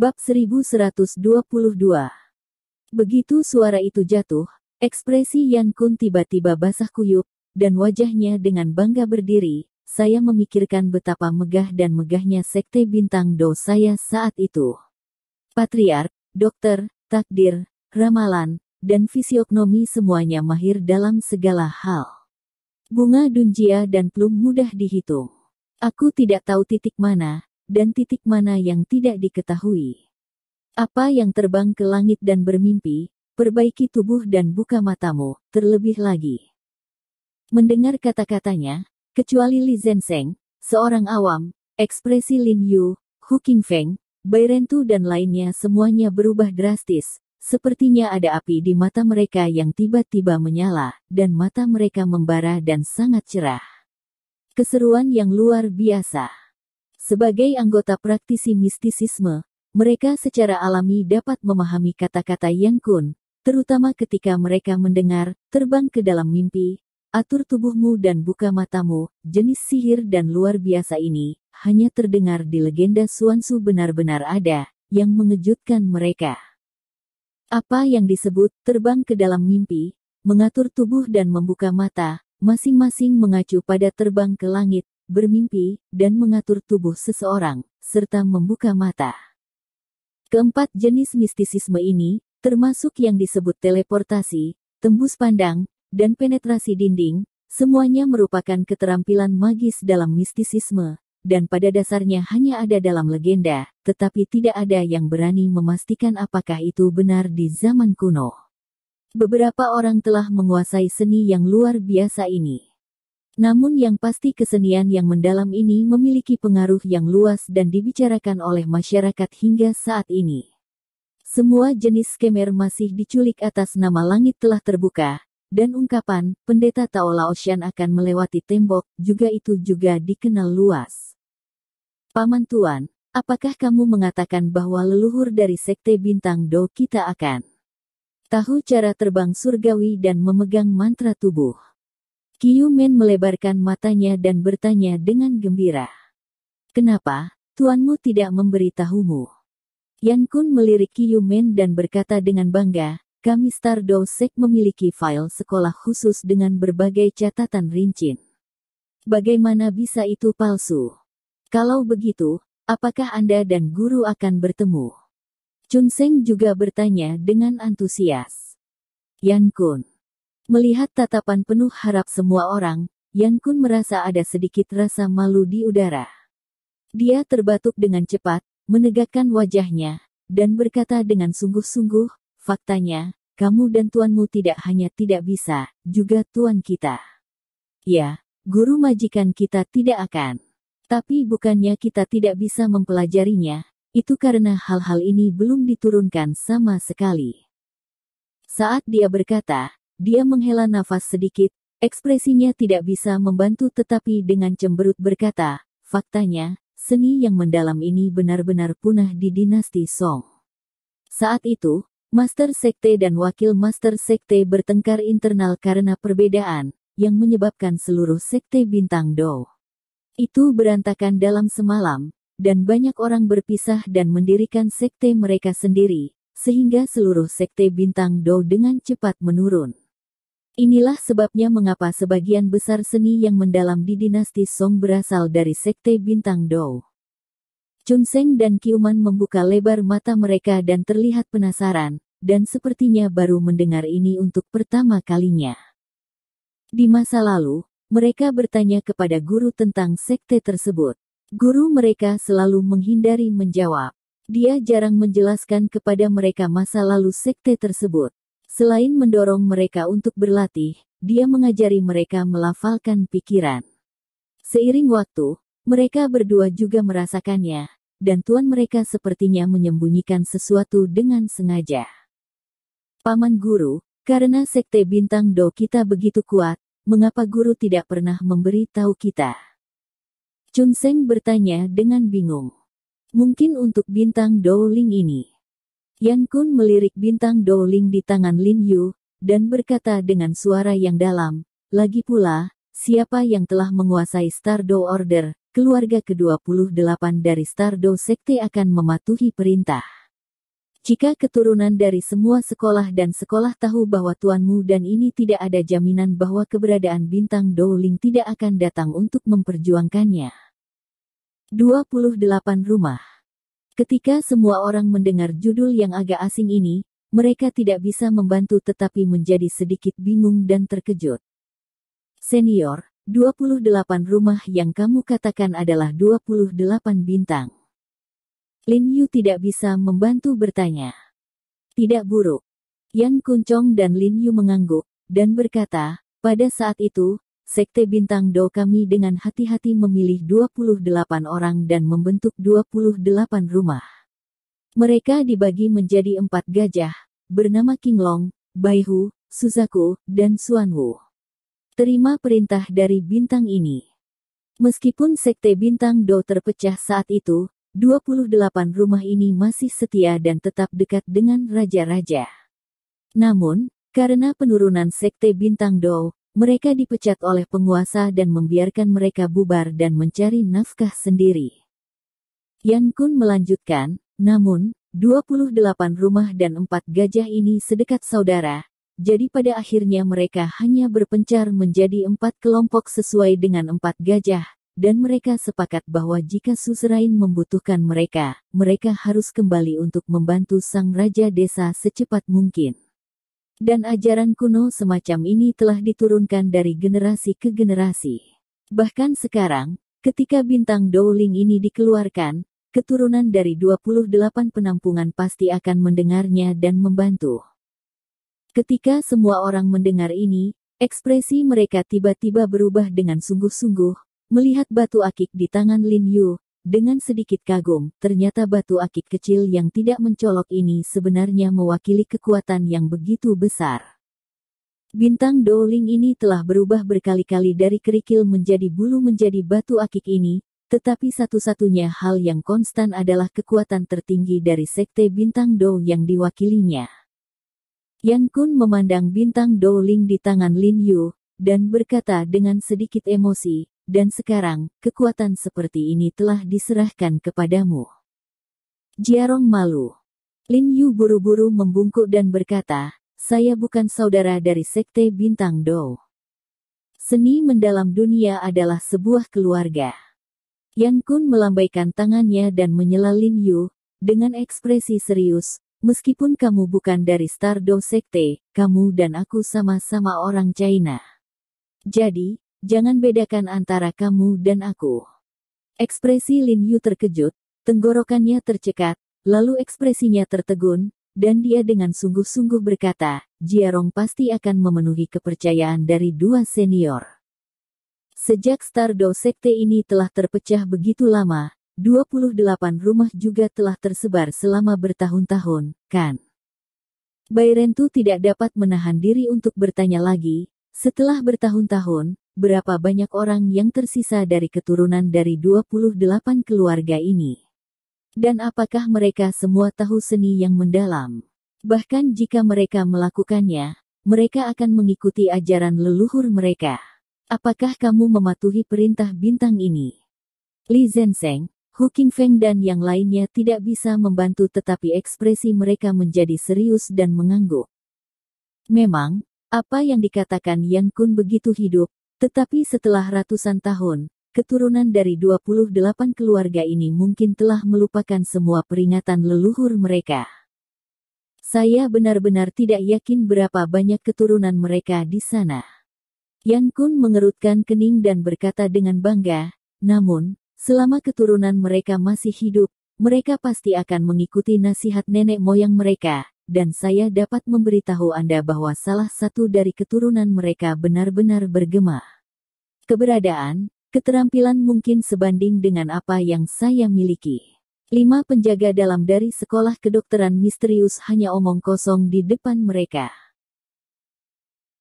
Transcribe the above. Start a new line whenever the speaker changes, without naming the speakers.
Bab 1122. Begitu suara itu jatuh, ekspresi Yan Kun tiba-tiba basah kuyup, dan wajahnya dengan bangga berdiri. Saya memikirkan betapa megah dan megahnya sekte bintang Do saya saat itu. Patriark, dokter, takdir, ramalan, dan fisiognomi semuanya mahir dalam segala hal. Bunga dunjia dan plum mudah dihitung. Aku tidak tahu titik mana, dan titik mana yang tidak diketahui. Apa yang terbang ke langit dan bermimpi, perbaiki tubuh dan buka matamu, terlebih lagi. Mendengar kata-katanya, kecuali Li Zhensheng, seorang awam, ekspresi Lin Yu, Hu Qingfeng, Bai Rentu dan lainnya semuanya berubah drastis. Sepertinya ada api di mata mereka yang tiba-tiba menyala, dan mata mereka membara dan sangat cerah. Keseruan yang luar biasa. Sebagai anggota praktisi mistisisme, mereka secara alami dapat memahami kata-kata Yan Kun, terutama ketika mereka mendengar, terbang ke dalam mimpi, atur tubuhmu dan buka matamu. Jenis sihir dan luar biasa ini, hanya terdengar di legenda Xuanzu benar-benar ada, yang mengejutkan mereka. Apa yang disebut terbang ke dalam mimpi, mengatur tubuh dan membuka mata, masing-masing mengacu pada terbang ke langit, bermimpi, dan mengatur tubuh seseorang, serta membuka mata. Keempat jenis mistisisme ini, termasuk yang disebut teleportasi, tembus pandang, dan penetrasi dinding, semuanya merupakan keterampilan magis dalam mistisisme, dan pada dasarnya hanya ada dalam legenda, tetapi tidak ada yang berani memastikan apakah itu benar di zaman kuno. Beberapa orang telah menguasai seni yang luar biasa ini. Namun yang pasti kesenian yang mendalam ini memiliki pengaruh yang luas dan dibicarakan oleh masyarakat hingga saat ini. Semua jenis skemer masih diculik atas nama langit telah terbuka, dan ungkapan, pendeta Tao Laoshan akan melewati tembok, juga dikenal luas. Paman Tuan, apakah kamu mengatakan bahwa leluhur dari sekte bintang Do kita akan tahu cara terbang surgawi dan memegang mantra tubuh? Qiu Men melebarkan matanya dan bertanya dengan gembira. Kenapa, tuanmu tidak memberitahumu? Yan Kun melirik Qiu Men dan berkata dengan bangga, kami Star Do Sect memiliki file sekolah khusus dengan berbagai catatan rinci. Bagaimana bisa itu palsu? Kalau begitu, apakah Anda dan guru akan bertemu? Chun Seng juga bertanya dengan antusias. Yan Kun. Melihat tatapan penuh harap semua orang, Yan Kun merasa ada sedikit rasa malu di udara. Dia terbatuk dengan cepat, menegakkan wajahnya, dan berkata dengan sungguh-sungguh, faktanya, kamu dan tuanmu tidak hanya tidak bisa, juga tuan kita. Ya, guru majikan kita tidak akan. Tapi bukannya kita tidak bisa mempelajarinya, itu karena hal-hal ini belum diturunkan sama sekali. Saat dia berkata, dia menghela nafas sedikit, ekspresinya tidak bisa membantu tetapi dengan cemberut berkata, faktanya, seni yang mendalam ini benar-benar punah di dinasti Song. Saat itu, Master Sekte dan Wakil Master Sekte bertengkar internal karena perbedaan, yang menyebabkan seluruh Sekte Bintang Do itu berantakan dalam semalam, dan banyak orang berpisah dan mendirikan sekte mereka sendiri, sehingga seluruh Sekte Bintang Do dengan cepat menurun. Inilah sebabnya mengapa sebagian besar seni yang mendalam di dinasti Song berasal dari Sekte Bintang Do. Chun Seng dan Qiu Men membuka lebar mata mereka dan terlihat penasaran, dan sepertinya baru mendengar ini untuk pertama kalinya. Di masa lalu, mereka bertanya kepada guru tentang sekte tersebut. Guru mereka selalu menghindari menjawab. Dia jarang menjelaskan kepada mereka masa lalu sekte tersebut. Selain mendorong mereka untuk berlatih, dia mengajari mereka melafalkan pikiran. Seiring waktu, mereka berdua juga merasakannya, dan tuan mereka sepertinya menyembunyikan sesuatu dengan sengaja. Paman guru, karena sekte bintang Do kita begitu kuat, mengapa guru tidak pernah memberi tahu kita? Chun Seng bertanya dengan bingung. Mungkin untuk bintang Do Ling ini. Yan Kun melirik bintang Do Ling di tangan Lin Yu, dan berkata dengan suara yang dalam, lagi pula, siapa yang telah menguasai Star Do Order, keluarga ke-28 dari Stardow Sekte akan mematuhi perintah. Jika keturunan dari semua sekolah dan sekolah tahu bahwa tuanmu dan ini tidak ada jaminan bahwa keberadaan bintang Dowling tidak akan datang untuk memperjuangkannya. 28 rumah. Ketika semua orang mendengar judul yang agak asing ini, mereka tidak bisa membantu tetapi menjadi sedikit bingung dan terkejut. Senior, 28 rumah yang kamu katakan adalah 28 bintang. Lin Yu tidak bisa membantu bertanya. Tidak buruk. Yan Kuncong dan Lin Yu mengangguk, dan berkata, pada saat itu, Sekte Bintang Do kami dengan hati-hati memilih 28 orang dan membentuk 28 rumah. Mereka dibagi menjadi 4 gajah, bernama King Long, Bai Hu, Suzaku, dan Xuan Wu. Terima perintah dari bintang ini. Meskipun Sekte Bintang Do terpecah saat itu, 28 rumah ini masih setia dan tetap dekat dengan raja-raja. Namun, karena penurunan Sekte Bintang Do, mereka dipecat oleh penguasa dan membiarkan mereka bubar dan mencari nafkah sendiri. Yan Kun melanjutkan, namun, 28 rumah dan 4 gajah ini sedekat saudara, jadi pada akhirnya mereka hanya berpencar menjadi 4 kelompok sesuai dengan 4 gajah, dan mereka sepakat bahwa jika suzerain membutuhkan mereka, mereka harus kembali untuk membantu sang raja desa secepat mungkin. Dan ajaran kuno semacam ini telah diturunkan dari generasi ke generasi. Bahkan sekarang, ketika bintang Dowling ini dikeluarkan, keturunan dari 28 penampungan pasti akan mendengarnya dan membantu. Ketika semua orang mendengar ini, ekspresi mereka tiba-tiba berubah dengan sungguh-sungguh. Melihat batu akik di tangan Lin Yu, dengan sedikit kagum, ternyata batu akik kecil yang tidak mencolok ini sebenarnya mewakili kekuatan yang begitu besar. Bintang Dowling ini telah berubah berkali-kali dari kerikil menjadi bulu menjadi batu akik ini, tetapi satu-satunya hal yang konstan adalah kekuatan tertinggi dari Sekte Bintang Do yang diwakilinya. Yan Kun memandang bintang Dowling di tangan Lin Yu, dan berkata dengan sedikit emosi, dan sekarang, kekuatan seperti ini telah diserahkan kepadamu. Jiarong malu. Lin Yu buru-buru membungkuk dan berkata, saya bukan saudara dari Sekte Bintang Do. Seni mendalam dunia adalah sebuah keluarga. Yan Kun melambaikan tangannya dan menyela Lin Yu, dengan ekspresi serius, meskipun kamu bukan dari Stardow Sekte, kamu dan aku sama-sama orang China. Jadi, jangan bedakan antara kamu dan aku. Ekspresi Lin Yu terkejut, tenggorokannya tercekat, lalu ekspresinya tertegun, dan dia dengan sungguh-sungguh berkata, Jiarong pasti akan memenuhi kepercayaan dari 2 senior. Sejak Stardow Sekte ini telah terpecah begitu lama, 28 rumah juga telah tersebar selama bertahun-tahun, kan? Bai Rentu tidak dapat menahan diri untuk bertanya lagi, setelah bertahun-tahun, berapa banyak orang yang tersisa dari keturunan dari 28 keluarga ini? Dan apakah mereka semua tahu seni yang mendalam? Bahkan jika mereka melakukannya, mereka akan mengikuti ajaran leluhur mereka. Apakah kamu mematuhi perintah bintang ini? Li Zhensheng, Hu Qingfeng dan yang lainnya tidak bisa membantu tetapi ekspresi mereka menjadi serius dan mengangguk. Memang, apa yang dikatakan Yan Kun begitu hidup, tetapi setelah ratusan tahun, keturunan dari 28 keluarga ini mungkin telah melupakan semua peringatan leluhur mereka. Saya benar-benar tidak yakin berapa banyak keturunan mereka di sana. Yan Kun mengerutkan kening dan berkata dengan bangga, namun, selama keturunan mereka masih hidup, mereka pasti akan mengikuti nasihat nenek moyang mereka, dan saya dapat memberitahu Anda bahwa salah satu dari keturunan mereka benar-benar bergema. Keberadaan, keterampilan mungkin sebanding dengan apa yang saya miliki. 5 penjaga dalam dari sekolah kedokteran misterius hanya omong kosong di depan mereka.